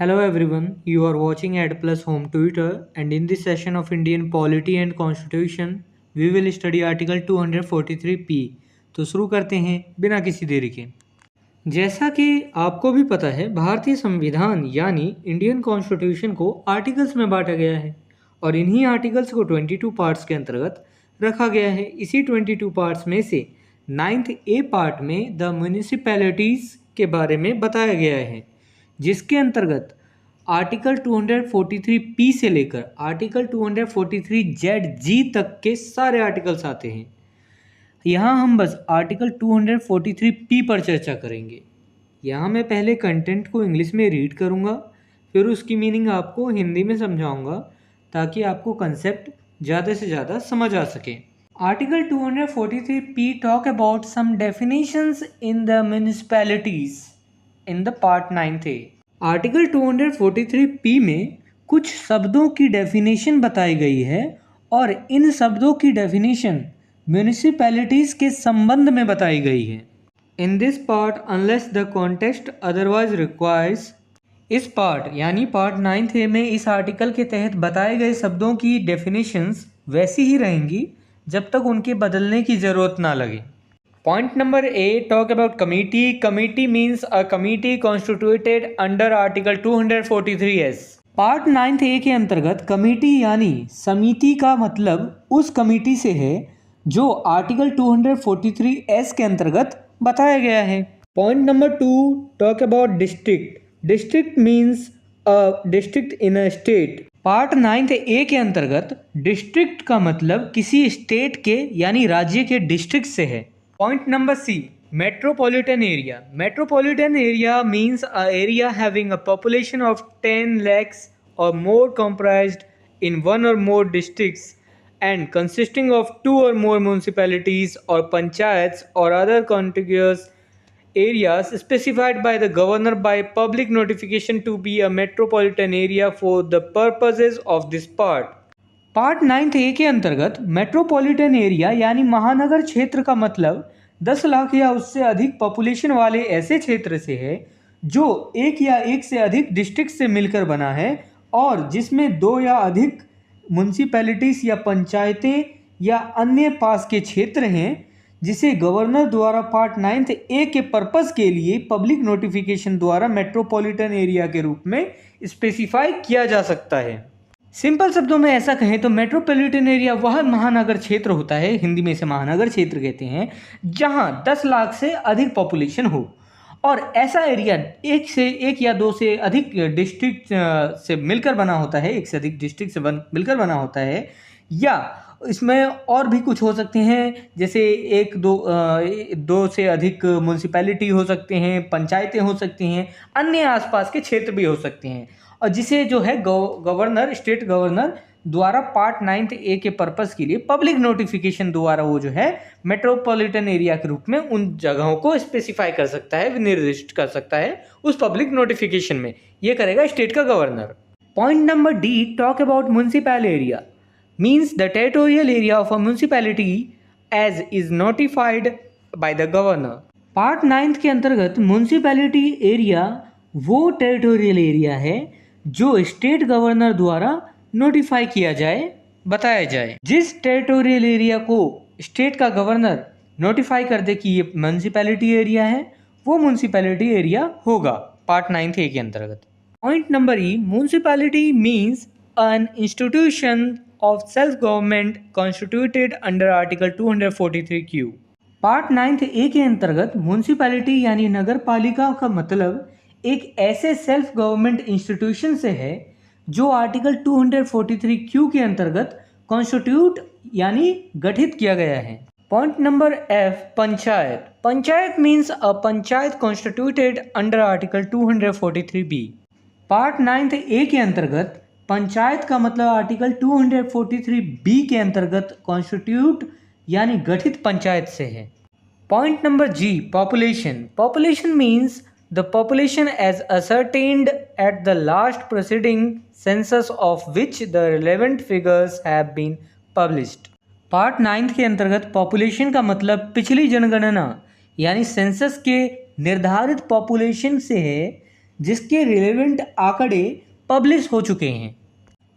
Hello everyone, you are watching Ad Plus Home Tutor, and in this session of Indian Polity and Constitution, we will study Article 243P। तो शुरू करते हैं बिना किसी देरी के। जैसा कि आपको भी पता है, भारतीय संविधान यानी इंडियन कॉन्स्टिट्यूशन को आर्टिकल्स में बांटा गया है और इन्हीं आर्टिकल्स को 22 पार्ट्स के अंतर्गत रखा गया है। इसी 22 पार्ट्स में से 9th ए पार्ट में द म्यूनिसिपैलिटीज़ के बारे में बताया गया है, जिसके अंतर्गत आर्टिकल 243 पी से लेकर आर्टिकल 243 जेड जी तक के सारे आर्टिकल्स आते हैं। यहाँ हम बस आर्टिकल 243 पी पर चर्चा करेंगे। यहाँ मैं पहले कंटेंट को इंग्लिश में रीड करूँगा, फिर उसकी मीनिंग आपको हिंदी में समझाऊँगा ताकि आपको कंसेप्ट ज़्यादा से ज़्यादा समझ आ सके। Article 243 P talk about some definitions in the municipalities in the part 9th A. Article 243 P में कुछ शब्दों की डेफिनेशन बताई गई है और इन शब्दों की डेफिनेशन म्यूनिसिपैलिटीज़ के संबंध में बताई गई है। In this part unless the context otherwise requires, इस पार्ट यानी पार्ट 9th ए में इस आर्टिकल के तहत बताए गए शब्दों की डेफिनेशंस वैसी ही रहेंगी जब तक उनके बदलने की ज़रूरत ना लगे। Point number A, talk about committee. Committee means a committee constituted under Article 243S। Part 9th ए के अंतर्गत कमेटी यानी समिति का मतलब उस कमेटी से है जो आर्टिकल 243S के अंतर्गत बताया गया है। Point number 2, talk about district. District means a district in a state. Part 9th ए के अंतर्गत डिस्ट्रिक्ट का मतलब किसी स्टेट के यानी राज्य के डिस्ट्रिक्ट से है। Point number C, metropolitan area. Metropolitan area means an area having a population of 10 lakhs or more comprised in one or more districts and consisting of 2 or more municipalities or panchayats or other contiguous areas specified by the governor by public notification to be a metropolitan area for the purposes of this part. Part 9th ए के अंतर्गत metropolitan area यानी महानगर क्षेत्र का मतलब 10 लाख या उससे अधिक पॉपुलेशन वाले ऐसे क्षेत्र से है जो एक या एक से अधिक डिस्ट्रिक्ट से मिलकर बना है और जिसमें 2 या अधिक म्यूनिसिपैलिटीज़ या पंचायतें या अन्य पास के क्षेत्र हैं, जिसे गवर्नर द्वारा पार्ट 9th ए के पर्पस के लिए पब्लिक नोटिफिकेशन द्वारा मेट्रोपॉलिटन एरिया के रूप में स्पेसिफाई किया जा सकता है। सिंपल शब्दों में ऐसा कहें तो मेट्रोपॉलिटन एरिया वह महानगर क्षेत्र होता है, हिंदी में इसे महानगर क्षेत्र कहते हैं, जहां 10 लाख से अधिक पॉपुलेशन हो और ऐसा एरिया एक या दो से अधिक डिस्ट्रिक्ट से मिलकर बना होता है, एक से अधिक डिस्ट्रिक्ट से मिलकर बना होता है, या इसमें और भी कुछ हो सकते हैं जैसे दो से अधिक म्यूनिसिपैलिटी हो सकते हैं, पंचायतें हो सकती हैं, अन्य आसपास के क्षेत्र भी हो सकते हैं, और जिसे जो है गवर्नर स्टेट गवर्नर द्वारा पार्ट 9th ए के पर्पस के लिए पब्लिक नोटिफिकेशन द्वारा वो जो है मेट्रोपॉलिटन एरिया के रूप में उन जगहों को स्पेसिफाई कर सकता है, निर्दिष्ट कर सकता है उस पब्लिक नोटिफिकेशन में। ये करेगा स्टेट का governor. Point number D, talk about municipal area means the territorial area of a municipality as is notified by the governor. Part 9th के अंतर्गत म्यूनिसिपैलिटी एरिया वो टेरिटोरियल एरिया है जो स्टेट गवर्नर द्वारा नोटिफाई किया जाए, बताया जाए। जिस टेरिटोरियल एरिया को स्टेट का गवर्नर नोटिफाई कर दे कि ये म्यूनिसिपैलिटी एरिया है, वो म्यूनिसिपैलिटी एरिया होगा पार्ट 9th ए के अंतर्गत। Point number E, municipality means an institution of self government constituted under article 243Q। Part 9th ए के अंतर्गत म्यूनिसिपैलिटी यानी नगर पालिका का मतलब एक ऐसे सेल्फ गवर्नमेंट इंस्टीट्यूशन से है जो आर्टिकल 243Q के अंतर्गत कॉन्स्टिट्यूट यानी गठित किया गया है। Point number F, panchayat. Panchayat means अ panchayat constituted under article 243B। Part 9th ए के अंतर्गत पंचायत का मतलब आर्टिकल 243B के अंतर्गत कॉन्स्टिट्यूट यानी गठित पंचायत से है। Point number G, population. Population means the population as ascertained at the last preceding census of which the relevant figures have been published। Part 9th के अंतर्गत पॉपुलेशन का मतलब पिछली जनगणना यानी सेंसस के निर्धारित पॉपुलेशन से है जिसके रिलेवेंट आंकड़े पब्लिश हो चुके हैं।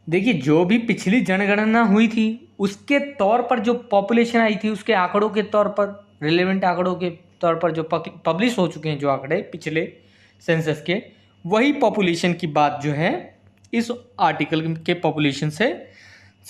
देखिए, जो भी पिछली जनगणना हुई थी उसके तौर पर जो पॉपुलेशन आई थी, उसके आंकड़ों के तौर पर, रिलेवेंट आंकड़ों के तौर पर जो पब्लिश हो चुके हैं जो आंकड़े पिछले सेंसस के, वही पॉपुलेशन की बात जो है इस आर्टिकल के पॉपुलेशन से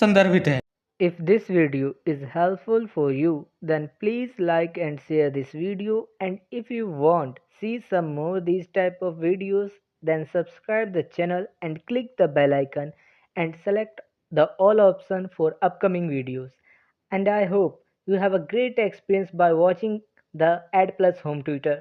संदर्भित है। If this video is helpful for you, then please like and share this video, and if you want see some more these type of videos, then subscribe the channel and click the bell icon and select the all option for upcoming videos. And I hope you have a great experience by watching the Ad Plus Home Tutor.